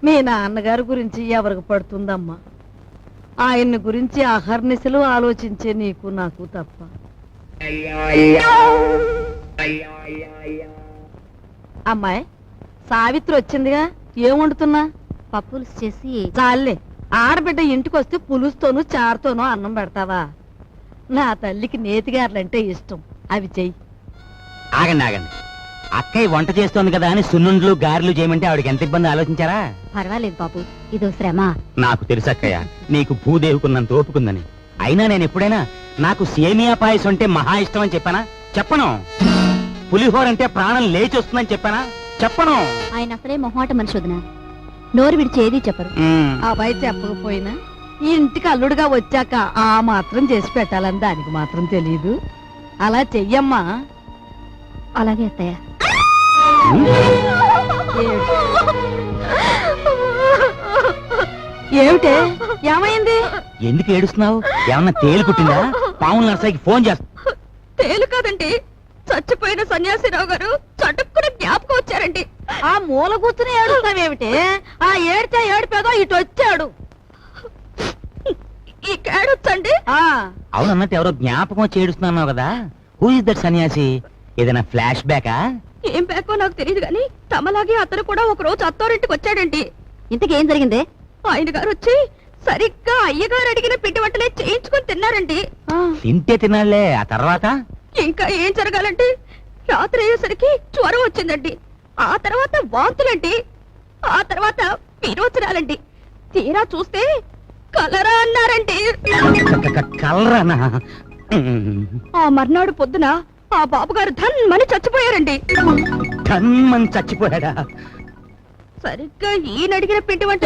మీ నాన్నగారి గురించి ఎవరికి పడుతుందమ్మా? ఆయన్ని గురించి అహర్నిశలు ఆలోచించే నీకు నాకు తప్ప. అమ్మాయి సావిత్రి వచ్చిందిగా, ఏం వండుతున్నా? పప్పులు చేసి. చాలే, ఆడబిడ్డ ఇంటికి వస్తే పులుసుతోనూ చారుతోనూ అన్నం పెడతావా? నా తల్లికి నేతిగారులంటే ఇష్టం, అవి చెయ్యి. ఆగండి ఆగండి, అక్కయ్య వంట చేస్తోంది కదా అని సున్నుండ్లు గారెలు చేయమంటే ఆవిడకి ఎంత ఇబ్బంది ఆలోచించారా? పర్వాలేదు బాబు, ఇదో శ్రమ. నాకు తెలుసు అక్కయ్య, నీకు భూదేవుకున్నంత ఓపుకుందని. అయినా నేను ఎప్పుడైనా నాకు సేమియా పాయసం అంటే మహా ఇష్టం అని చెప్పానా? చెప్పను. పులిహోర అంటే ప్రాణం లేచి వస్తుందని చెప్పానా? చెప్పను. ఆయన అసలే మొహమాట మనిషి వదినా, నోరు విడిచి ఏది చెప్పరు. ఆ అబ్బాయి చెప్పకపోయినా ఈ ఇంటికి అల్లుడుగా వచ్చాక ఆ మాత్రం చేసి పెట్టాలని దానికి మాత్రం తెలీదు. అలా చెయ్యమ్మా. అలాగే అత్తయ్య. ఏమిటే, ఏమైంది? ఎందుకు ఏడుస్తున్నావు? ఏమన్నా తేలు కుట్టిందా? పావుల నర్సయ్యకి ఫోన్ చేస్తా. తేలు కాదండి, చచ్చిపోయిన సన్యాసిరావు గారు చటుక్కున జ్ఞాపకం వచ్చారండి. ఆ మూల కూర్చుని ఏడుస్తావేమిటే? ఆ ఏడితే ఏడిపేదో ఇటు వచ్చాడు. ఈ కేడొచ్చండి. అవునన్నట్టు ఎవరో జ్ఞాపకం వచ్చి ఏడుస్తున్నావు కదా, హూ ఇస్ దట్ సన్యాసి? ఏదైనా ఫ్లాష్ బ్యాకా? ఏం బ్యాకో నాకు తెలియదు గాని తమలాగే అతను కూడా ఒక రోజు అత్తారింటికి వచ్చాడండి. ఇంతకేం జరిగింది? ఆయన గారు వచ్చి సరిగ్గా అయ్యగారు అడిగిన పిండి వంటలే చేయించుకొని తిన్నారండి. తింటే తినాలే, ఆ తర్వాత ఇంకా ఏం జరగాలంటే రాత్రి అయ్యేసరికి జ్వరం వచ్చిందండి, ఆ తర్వాత వాంతులండి, ఆ తర్వాత విరోచనాలండి. తీరా చూస్తే కలరా అన్నారండి. కలరానా? ఆ మర్నాడు పొద్దున ఆ బాబుగారు ధన్మని చచ్చిపోయారండి. ధన్మని చచ్చిపోయాడా? సరిగ్గా ఈయన అడిగిన పిండి వంట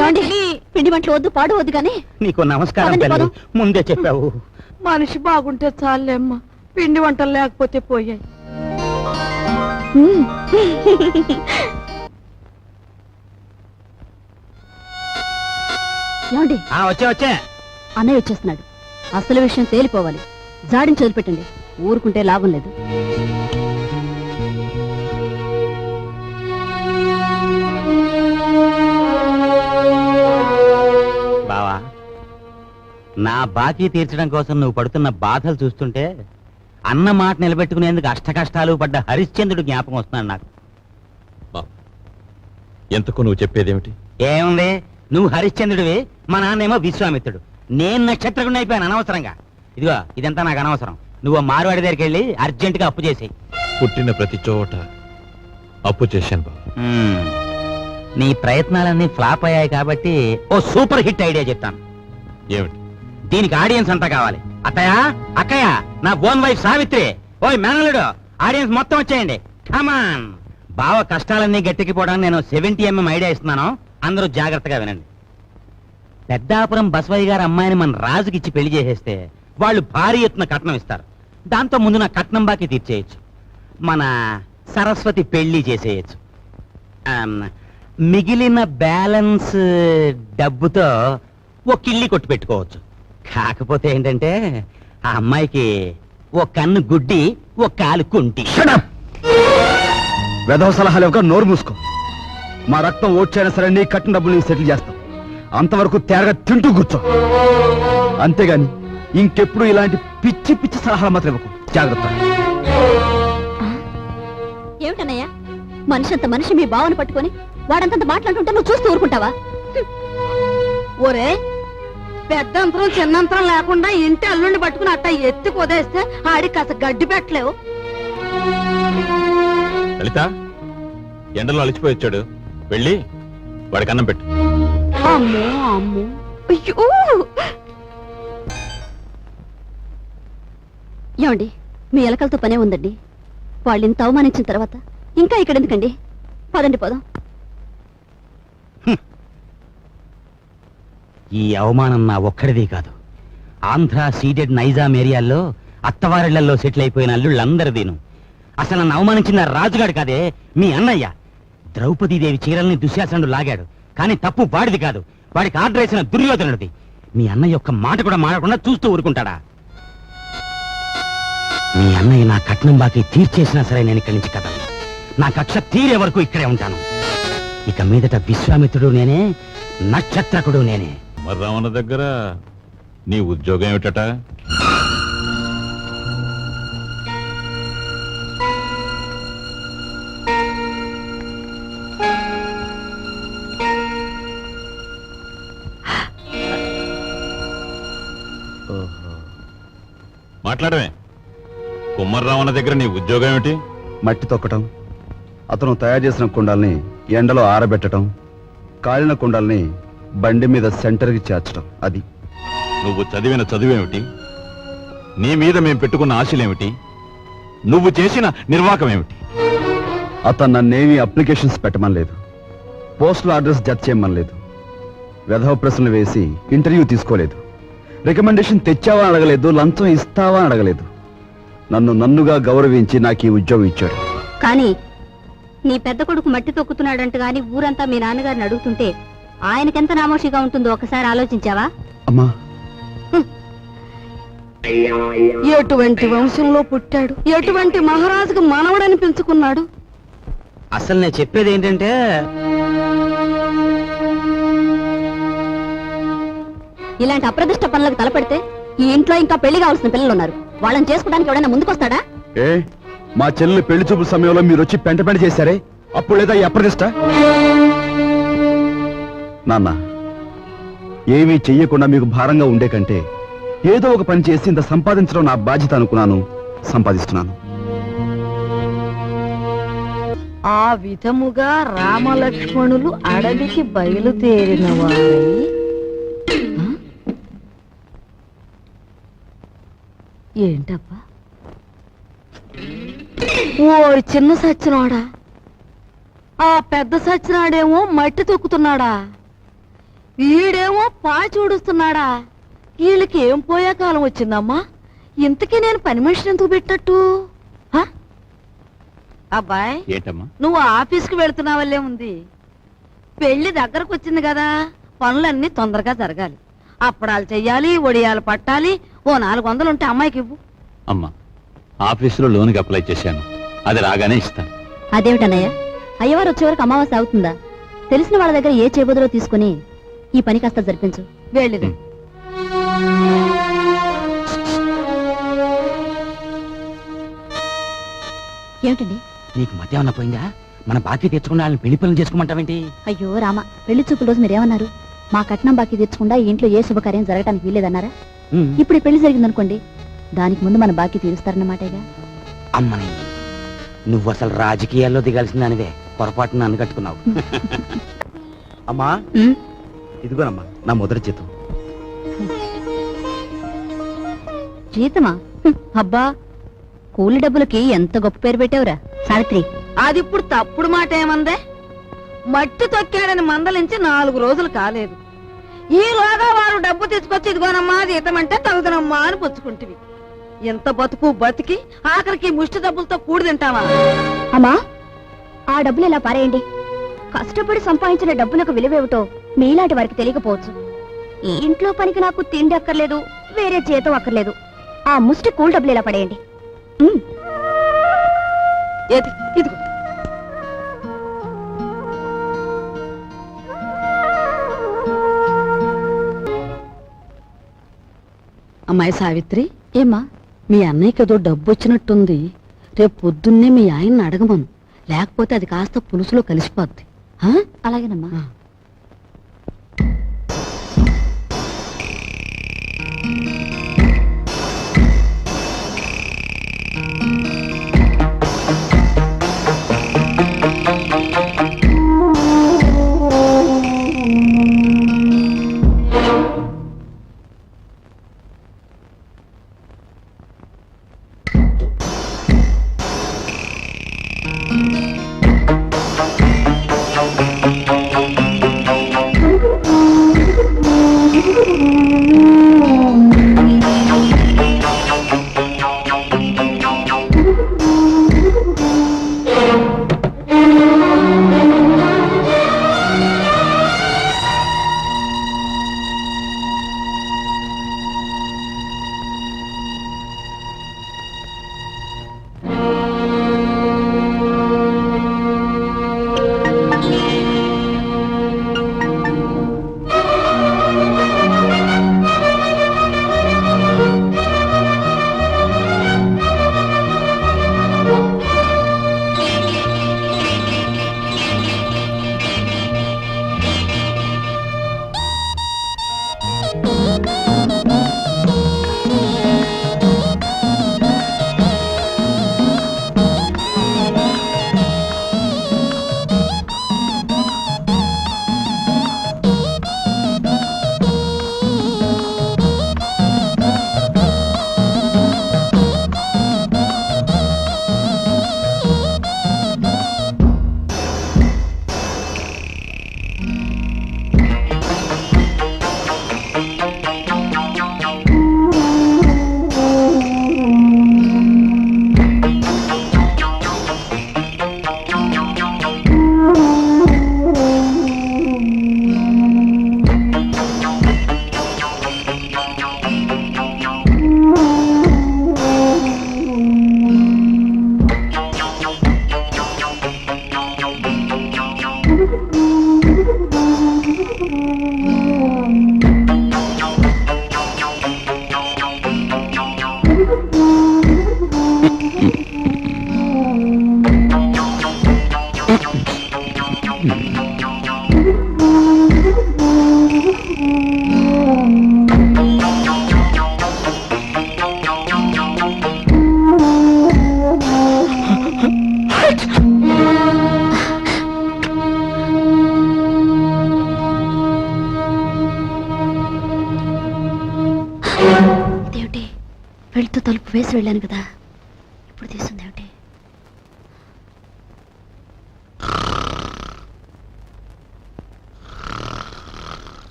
పిండి వంటలు వద్దు, పాడు వద్దు కానీ. నీకు నమస్కారం తల్లి, ముందే చెప్పావు. మనిషి బాగుంటే చాలేమ్మా, పిండి వంటలు లేకపోతే పోయాయి. ఏమండి? వచ్చే అన్నయ్య వచ్చేస్తున్నాడు. అసలు విషయం తేలిపోవాలి. జాడిని చదిపెట్టండి, ఊరుకుంటే లాభం లేదు. బావా, నా బాకీ తీర్చడం కోసం నువ్వు పడుతున్న బాధలు చూస్తుంటే అన్న మాట నిలబెట్టుకునేందుకు అష్ట కష్టాలు పడ్డ హరిశ్చంద్రుడు జ్ఞాపకం వస్తున్నాడు నాకు. ఎంతకు నువ్వు చెప్పేదేమిటి? ఏముంది, నువ్వు హరిశ్చంద్రుడివి, మా నాన్నేమో విశ్వామిత్రుడు. నేను నక్షత్రకుడిని అయిపోయాను అనవసరంగా. ఇదిగో ఇదంతా నాకు అనవసరం. నువ్వు మారువాడి దగ్గరికి వెళ్ళి అర్జెంటుగా అప్పు చేసేయి. పుట్టిన ప్రతి చోట అప్పు చేశాను బాబు. నీ ప్రయత్నాలన్నీ ఫ్లాప్ అయ్యాయి కాబట్టి ఓ సూపర్ హిట్ ఐడియా చెప్తాను. ఏమిటి? దీనికి ఆడియన్స్ అంతా కావాలి. అత్తయ్య, అక్కయ్య, నా బోన్ వైఫ్ సావిత్రి, ఓయ్ మేనలుడు, ఆడియన్స్ మొత్తం వచ్చేయండి. కమాన్. బావ కష్టాలన్నీ గట్టెక్కిపోవడానికి నేను 70mm ఐడియా ఇస్తున్నాను, అందరూ జాగ్రత్తగా వినండి. పెద్దాపురం బసవయ్య గారి అమ్మాయిని మన రాజుకిచ్చి పెళ్లి చేసేస్తే వాళ్ళు భారీ ఎత్తున కట్నం ఇస్తారు. దాంతో ముందు నా కట్నం బాకీ తీర్చేయచ్చు. మన సరస్వతి పెళ్లి చేసేయచ్చు. మిగిలిన బ్యాలెన్స్ డబ్బుతో ఓ కిళ్ళి కొట్టు పెట్టుకోవచ్చు. కాకపోతే ఏంటంటే ఆ అమ్మాయికి ఓ కన్ను గుడ్డి, ఓ కాలు కుంటి. వెధవ సలహాలు ఒక నోరు మూసుకో. మా రక్తం ఓడ్చైనా సరే నీ కట్టిన డబ్బులు సెటిల్ చేస్తాం. అంతవరకు తేరగా తింటూ కూర్చో. అంతేగాని ఇంకెప్పుడు ఇలాంటి పిచ్చి పిచ్చి సలహాలు మాత్రం ఇవ్వకు. జాగ్రత్త. ఏమిటన్నయ్యా, మనిషి అంత మనిషి మీ బావని పట్టుకొని వాడంతంత మాట్లాడుతుంటే నువ్వు చూస్తూ ఊరుకుంటావా? ఒరే, పెద్దంతరం చిన్నంతరం లేకుండా ఇంటి అల్లుండి పట్టుకుని అట్ట ఎత్తి కొదేస్తే ఆడికి కాస్త గడ్డి పెట్టలేవు. లలిత, ఎండలో అలిచిపోయి వచ్చాడు, వెళ్ళి వాడికి అన్నం పెట్టు. అమ్మో అమ్మో, అయ్యో. ఏమండి, మీ ఎలకలతో పనే ఉందండి. వాళ్ళు ఇంత అవమానించిన తర్వాత ఇంకా ఇక్కడ ఎందుకండి? పదండి పోదాం. ఈ అవమానం నా ఒక్కడిది కాదు, ఆంధ్ర సీడెడ్ నైజాం ఏరియాల్లో అత్తవారిళ్లలో సెటిల్ అయిపోయిన అల్లుళ్ళందరిదీను. అసలు నన్ను అవమానించిన రాజుగాడు కాదే, మీ అన్నయ్య. ద్రౌపదీదేవి చీరల్ని దుశ్శాసనుడు లాగాడు, కానీ తప్పు వాడిది కాదు, వాడికి ఆర్డర్ వేసిన దుర్యోధనుడిది. మీ అన్నయ్య ఒక్క మాట కూడా మాడకుండా చూస్తూ ఊరుకుంటాడా? మీ అన్నయ్య నా కట్నం బాకీ తీర్చేసినా సరే నేను ఇక్కడి నుంచి కదలను. నా కక్ష తీరే వరకు ఇక్కడే ఉంటాను. ఇక మీదట విశ్వామిత్రుడు నేనే, నక్షత్రకుడు నేనే. మరి రావణ దగ్గర నీ ఉద్యోగం ఏమిటట? మాట్లాడమే. కుమ్మర్రావణ దగ్గర నీ ఉద్యోగం ఏమిటి? మట్టి తొక్కటం, అతను తయారు చేసిన కుండాల్ని ఎండలో ఆరబెట్టడం, కాలిన కుండాల్ని బండి మీద సెంటర్కి చేర్చడం. అది నువ్వు చదివిన చదువేమిటి? నీ మీద మేం పెట్టుకున్న ఆశలేమిటి? నువ్వు చేసిన నిర్వాకం ఏమిటి? అతను నన్నేమీ అప్లికేషన్స్ పెట్టమనలేదు, పోస్టల్ అడ్రస్ జత చేయమనలేదు, వెధవ ప్రశ్నలు వేసి ఇంటర్వ్యూ తీసుకోలేదు, రికమెండేషన్ తెచ్చావా అని అడగలేదు, లంచం ఇస్తావా అని అడగలేదు. నన్నుగా గౌరవించి నాకు ఈ ఉద్యోగం ఇచ్చాడు. కానీ నీ పెద్ద కొడుకు మట్టి తొక్కుతున్నాడంట గాని ఊరంతా మీ నాన్నగారిని అడుగుతుంటే ఆయనకెంత నామోషిగా ఉంటుందో ఒకసారి ఆలోచించావా? అమ్మా, ఎటువంటి వంశంలో పుట్టాడు, ఎటువంటి మహారాజుకు మనవడని పెంచుకున్నాడు. అసలు నేను చెప్పేది ఏంటంటే, ఇలాంటి అప్రదిష్ట పనులకు తలపెడితే ఈ ఇంట్లో ఇంకా పెళ్లి కావాల్సిన పిల్లలు ఉన్నారు. వాళ్ళని చేసుకోవడానికి ఎవడైనా ముందుకొస్తాడా? ఏ మా చెల్లెలు పెళ్లి చూపుల సమయంలో మీరు వచ్చి పెంట చేశారే, అప్పుడు లేదా ఈ అప్రదిష్ట? నాన్న, ఏమీ చెయ్యకుండా మీకు భారంగా ఉండే కంటే ఏదో ఒక పని చేసి ఇంత సంపాదించడం నా బాధ్యత అనుకున్నాను, సంపాదిస్తున్నాను. ఆ విధముగా రామలక్ష్మణులు అడవికి బయలుదేరిన వారై ఏంటబ్బా? ఓ చిన్న సచ్చినాడా, ఆ పెద్ద సచ్చినాడేమో మట్టి తొక్కుతున్నాడా, వీడేమో పాచి ఊడుస్తున్నాడా. వీళ్ళకి ఏం పోయే కాలం వచ్చిందమ్మా? ఇంతకీ నేను పని మనిషిని ఎందుకు పెట్టట్టు? అబ్బాయ్, ఏంటమ్మా? నువ్వు ఆఫీస్కి వెళ్తున్నావల్లే ఉంది. పెళ్లి దగ్గరకు వచ్చింది కదా, పనులన్నీ తొందరగా జరగాలి. అప్పడాలు చెయ్యాలి, ఒడియాలు పట్టాలి. ఓ 400 ఉంటే అమ్మాయికి ఇవ్వు. అమ్మా, ఆఫీసులో లోన్కి అప్లై చేశాను, అది రాగానే ఇస్తాను. అదేమిటన్నయ్య, అయ్యవారు వచ్చే వరకు అమావాస్య అవుతుందా? తెలిసిన వాళ్ళ దగ్గర ఏ చేబుదలో తీసుకుని ఈ పని కాస్త జరిపించు. వెళ్ళిది. ఏమిటండి? నీకు మధ్య ఏమన్నా పోయిందా? మన బాకీ తెచ్చుకున్న వాళ్ళని పెళ్లి పనులు చేసుకోమంటావేంటి? అయ్యో రామ, పెళ్లి చూపుల రోజు మీరేమన్నారు? మా కట్నం బాకీ తెచ్చకుండా ఈ ఇంట్లో ఏ శుభకార్యం జరగటానికి వీల్లేదన్నారా? ఇప్పుడు ఈ పెళ్లి జరిగిందనుకోండి, దానికి ముందు మన బాకీ తీరుస్తారన్నమాటేగా. అమ్మని, నువ్వు అసలు రాజకీయాల్లో దిగాల్సిందానివే, పొరపాటున నన్ను కట్టుకున్నావు. అమ్మా, ఇదిగోనమ్మా నా మొదటి జీతం. జీతమా? అబ్బా, కూలి డబ్బులకి ఎంత గొప్ప పేరు పెట్టావురా సావిత్రి. అది ఇప్పుడు తప్పుడు మాట ఏమందే? మట్టి తొక్కాడని మందలించి 4 రోజులు కాలేదు. ఈలోగా వారు డబ్బు తీసుకొచ్చి ఇదిగోనమ్మా జీతం అంటే తగుదనమ్మా అని పుచ్చుకుంటివి. ఎంత బతుకు బతికి ఆఖరికి ముష్టి డబ్బులతో కూడి తింటావా? అమ్మా, ఆ డబ్బులు ఇలా పారేయండి. కష్టపడి సంపాదించిన డబ్బులకు విలువేమిటో మీలాంటి వారికి తెలియకపోవచ్చు. ఈ ఇంట్లో పనికి నాకు తిండి అక్కర్లేదు, వేరే జీతం అక్కర్లేదు. ఆ ముష్టి కూల్ డబ్బులు ఇలా పడేయండి. ఏది ఇదిగో. అమ్మాయి సావిత్రి, ఏమ్మా? మీ అన్నయ్యకి ఏదో డబ్బు వచ్చినట్టుంది. రేపు పొద్దున్నే మీ ఆయన్ని అడగమను, లేకపోతే అది కాస్త పులుసులో కలిసిపోద్ది. అలాగేనమ్మా. ఎక్కువ వేసి వెళ్ళాను కదా, ఇప్పుడు తీస్తుంది ఏమిటి?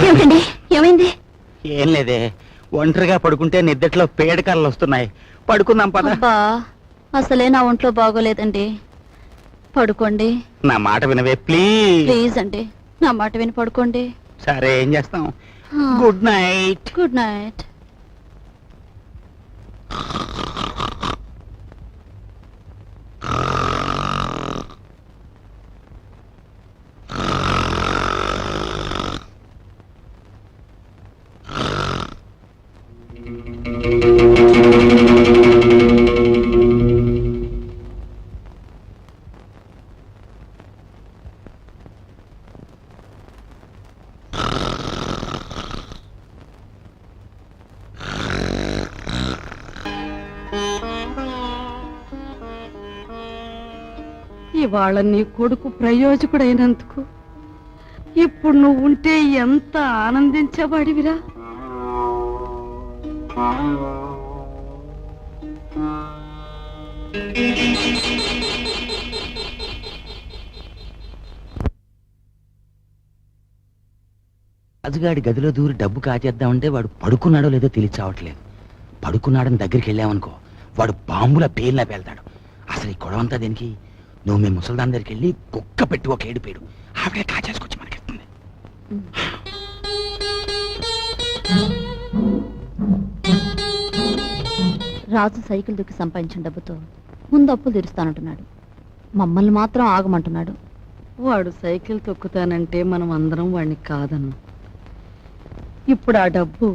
ఏమిటండి, ఏమైంది? ఏం లేదే, ఒంటరిగా పడుకుంటే నిద్దట్లో పేడకలలు వస్తున్నాయి. పడుకుందాం పద. అబ్బా, అసలే నా ఒంట్లో బాగోలేదండి. పడుకోండి. నా మాట వినవే ప్లీజ్. ప్లీజ్ అండి, నా మాట విని పడుకోండి. సరే, ఏం చేస్తాం. Good night. Good night. ఇవాళ నీ కొడుకు ప్రయోజకుడైనందుకు ఇప్పుడు నువ్వు ఉంటే ఎంత ఆనందించేవాడివిరా. రాజుగాడి గదిలో దూరి డబ్బు కాచేద్దామంటే వాడు పడుకున్నాడో లేదో తెలియచావట్లేదు. పడుకున్నాడని దగ్గరికి వెళ్ళామనుకో, వాడు బాంబుల పేర్లా పేల్తాడు. అసలు ఈ గొడవంతా దేనికి? నువ్వు మీ ముసల్దాన్ దగ్గరికి వెళ్ళి కుక్క పెట్టి ఒక ఏడుపేడు, ఆవిడే కాచేసుకొచ్చి మనకిస్తుంది. రాజు సైకిల్ దుక్కి సంపాదించిన డబ్బుతో ముందు అప్పులు తీరుస్తానంటున్నాడు. మమ్మల్ని మాత్రం ఆగమంటున్నాడు. వాడు సైకిల్ తొక్కుతానంటే మనం అందరం వాడిని కాదన్నాం. ఇప్పుడు ఆ డబ్బు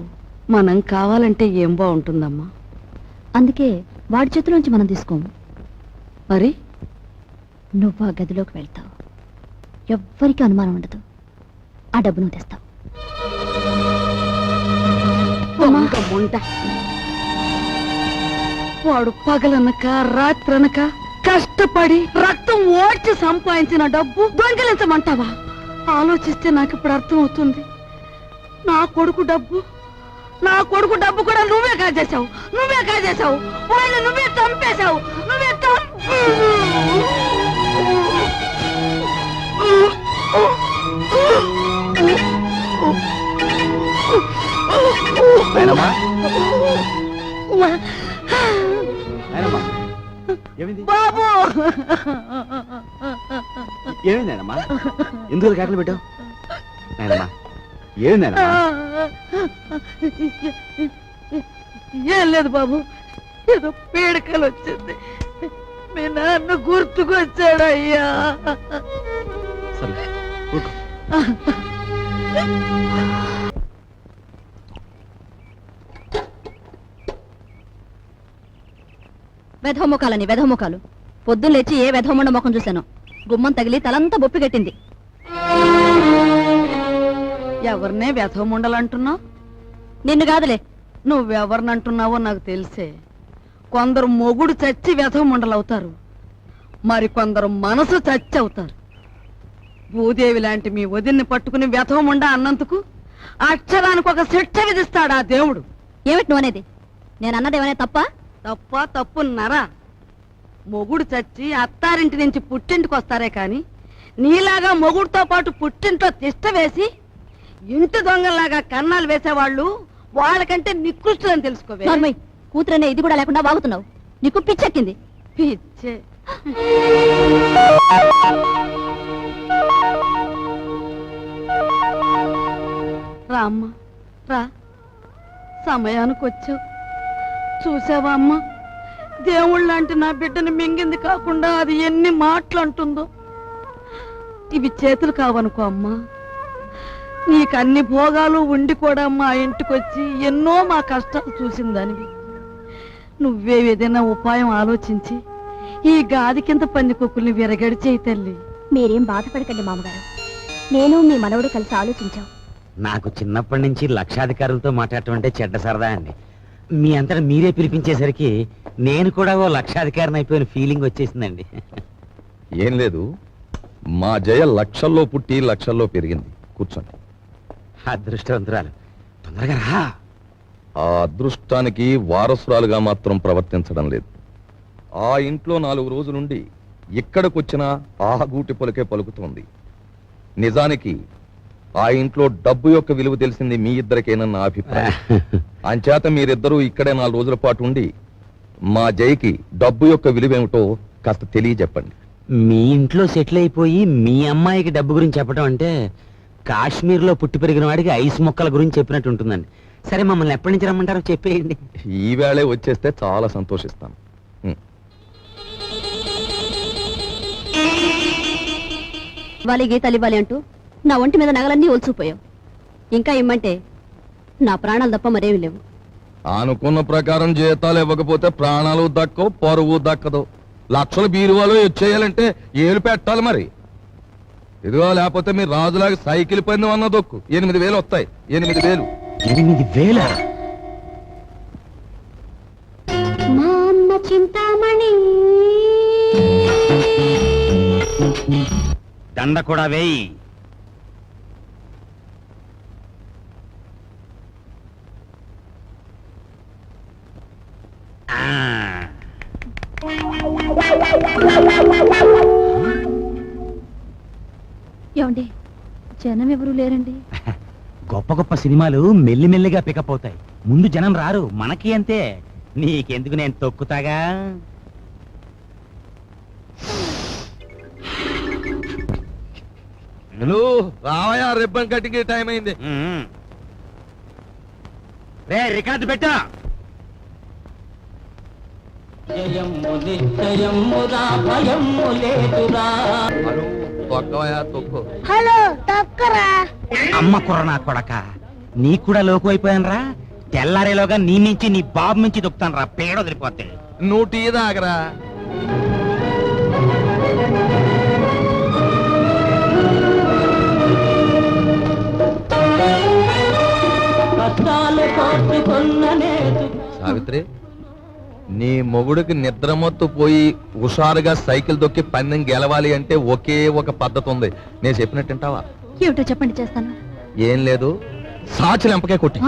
మనం కావాలంటే ఏం బాగుంటుందమ్మా? అందుకే వాడి చేతిలోంచి మనం తీసుకోము. మరి నువ్వు ఆ గదిలోకి వెళ్తావు, ఎవ్వరికీ అనుమానం ఉండదు. ఆ డబ్బు నువ్వు తెస్తావు. వాడు పగలనక రాత్రనక కష్టపడి రక్తం ఓడ్చి సంపాదించిన డబ్బు దొంగిలించమంటావా? ఆలోచిస్తే నాకు ఇప్పుడు అర్థం అవుతుంది. నా కొడుకు డబ్బు కూడా నువ్వే కాజేశావు. వాళ్ళని నువ్వే చంపేశావు. బాబు, ఏమైందేనమ్మా? ఎందుకు కేకలు పెట్టావు? ఏమైందేనమ్మా? ఏం లేదు బాబు, ఏదో పీడకలు వచ్చింది. మీ నాన్న గుర్తుకొచ్చాడయ్యా. సరే, ఊరుకో. వెధముఖాలని వెధముఖాలు. పొద్దున్న లేచి ఏ వెధమండ ముఖం చూశాను. గుమ్మం తగిలి తలంతా బొప్పి కట్టింది. ఎవరినే వ్యధముండలంటున్నావు? నిన్ను కాదులే. నువ్వెవరినంటున్నావో నాకు తెలిసే. కొందరు మొగుడు చచ్చి వ్యధముండలవుతారు, మరి కొందరు మనసు చచ్చి అవుతారు. భూదేవి లాంటి మీ వదిన్ని పట్టుకుని వ్యధముండ అన్నందుకు అక్షరానికి ఒక శిక్ష విధిస్తాడా దేవుడు. ఏమిటి నువ్వు అనేది? నేను అన్నదేమనే తప్ప? తప్పున్నారా? మొగుడు చచ్చి అత్తారింటి నుంచి పుట్టింటికి వస్తారే కాని నీలాగా మొగుడుతో పాటు పుట్టింట్లో తిష్ట వేసి ఇంటి దొంగల్లాగా కన్నాలు వేసేవాళ్ళు వాళ్ళకంటే నికృష్టులని తెలుసుకోవే. కూతురనే ఇది కూడా లేకుండా వాగుతున్నావు. నీకు పిచ్చెక్కింది. పిచ్చే. రా అమ్మా, రా. సమయానికి వచ్చావు. చూసావా అమ్మా, దేవుళ్ళంటే నా బిడ్డని మింగింది కాకుండా అది ఎన్ని మాటలు అంటుందో. ఇవి చేతులు కావనుకో అమ్మా. నీకు అన్ని భోగాలు ఉండి కూడా మా ఇంటికొచ్చి ఎన్నో మా కష్టాలు చూసిందానివి. నువ్వే ఏదైనా ఉపాయం ఆలోచించి ఈ గాది కింద పందికొక్కుల్ని విరగడి చేయి తల్లి. మీరేం బాధపడకండి మామగారు, నేను మీ మనవడు కలిసి ఆలోచించాం. నాకు చిన్నప్పటి నుంచి లక్షాధికారులతో మాట్లాడటం అంటే చెడ్డ సరదా అండి. మీ అంతటా మీరే పిలిపించేసరికి నేను కూడా ఓ లక్షాధికారిని అయిపోయిన ఫీలింగ్ వచ్చేసిందండి. ఏం లేదు, మా జయ లక్షల్లో పుట్టి లక్షల్లో పెరిగింది. కూర్చోండి. అదృష్టవంతురాలు, తొందరగా రా. ఆ అదృష్టానికి వారసురాలుగా మాత్రం ప్రవర్తించడం లేదు. ఆ ఇంట్లో 4 రోజులుండి ఇక్కడికొచ్చినా ఆ గూటి పలుకే పలుకుతోంది. నిజానికి ఆ ఇంట్లో డబ్బు యొక్క విలువ తెలిసింది మీ ఇద్దరికేనన్న నా అభిప్రాయం. అంచేత మీరిద్దరూ ఇక్కడే 4 రోజుల పాటు ఉండి మా జైకి డబ్బు యొక్క విలువేమిటో కాస్త తెలియజెప్పండి. మీ ఇంట్లో సెటిల్ అయిపోయి మీ అమ్మాయికి డబ్బు గురించి చెప్పడం అంటే కాశ్మీర్లో పుట్టి పెరిగిన వాడికి ఐస్ మొక్కల గురించి చెప్పినట్టు ఉంటుందండి. సరే, మమ్మల్ని ఎప్పటి నుంచి రమ్మంటారో చెప్పేయండి. ఈవేళే వచ్చేస్తే చాలా సంతోషిస్తాను. వాలి గీతాలి వాలి అంటూ నా ఒంటి మీద నగలన్నీ ఒలుచుకుపోయావు. ఇంకా ఇమ్మంటే నా ప్రాణాలు తప్ప మరేమి లేవు. అనుకున్న ప్రకారం జీతాలు ఇవ్వకపోతే ప్రాణాలు దక్కవు, పరువు దక్కదు. లక్షల బీరువాలో వచ్చేయాలంటే ఏలు పెట్టాలి మరి. ఇదిగో, లేకపోతే మీరు రాజులాగా సైకిల్ పందెం అన్న దొక్కు. 8,000 వస్తాయి. 8,000. 8,000? మా అమ్మ చింతామణి దండ కూడా వేయి. ఏమండి, జనం ఎవరు లేరండి. గొప్ప గొప్ప సినిమాలు మెల్లిమెల్లిగా పికప్ అవుతాయి. ముందు జనం రారు, మనకి అంతే. నీకెందుకు, నేను తొక్కుతాగా. రావయా, రిబ్బన్ కటింగ్ టైం అయింది. రే, రికార్డు పెట్టా. తొక్కు. హలో తక్కరా. అమ్మ కుర్ర నా కొడక, నీ కూడా లోకు అయిపోయాను రా. తెల్లారేలోగా నీ నుంచి నీ బాబు నుంచి దొక్కుతాను రా, పేడ వదిలిపోతే. నువ్వు టీ దాగరా. సావిత్రి, నీ మొగుడికి నిద్రమత్తు పోయి హుషారుగా సైకిల్ దొక్కి పందెం గెలవాలి అంటే ఒకే ఒక పద్ధతి ఉంది. నేను చెప్పినట్టు వింటావా? ఏమిటో చెప్పండి, చేస్తాను. ఏం లేదు, సాచి లెంపకే కొట్టి.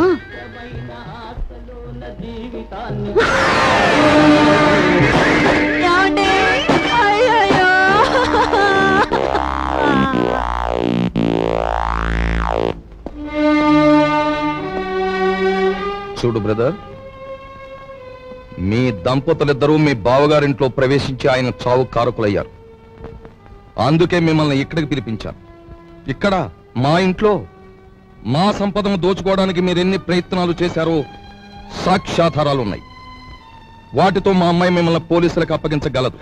చూడు బ్రదర్, మీ దంపతులిద్దరూ మీ బావగారింట్లో ప్రవేశించి ఆయన చావు కారకులయ్యారు. అందుకే మిమ్మల్ని ఇక్కడికి పిలిపించాను. ఇక్కడ మా ఇంట్లో మా సంపదను దోచుకోవడానికి మీరెన్ని ప్రయత్నాలు చేశారో సాక్ష్యాధారాలున్నాయి. వాటితో మా అమ్మాయి మిమ్మల్ని పోలీసులకు అప్పగించగలదు.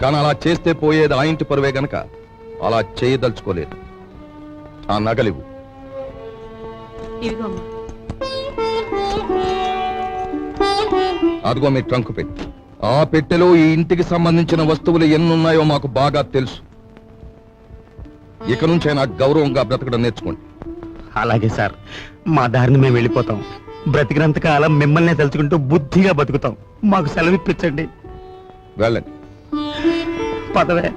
కానీ అలా చేస్తే పోయేది ఆ ఇంటి పరువే గనక అలా చేయదలుచుకోలేదు. ఆ నగలివు. అదిగో మీ ట్రంక్ పెట్టి. ఆ పెట్టెలో ఈ ఇంటికి సంబంధించిన వస్తువులు ఎన్నున్నాయో మాకు బాగా తెలుసు. ఇక నుంచే నాకు గౌరవంగా బ్రతకడం నేర్చుకోండి. అలాగే సార్, మా దారిని మేము వెళ్ళిపోతాం. బ్రతికినంత కాలం మిమ్మల్ని తలుచుకుంటూ బుద్ధిగా బతుకుతాం. మాకు సెలవిప్పించండి. వెళ్ళండి. పదవే.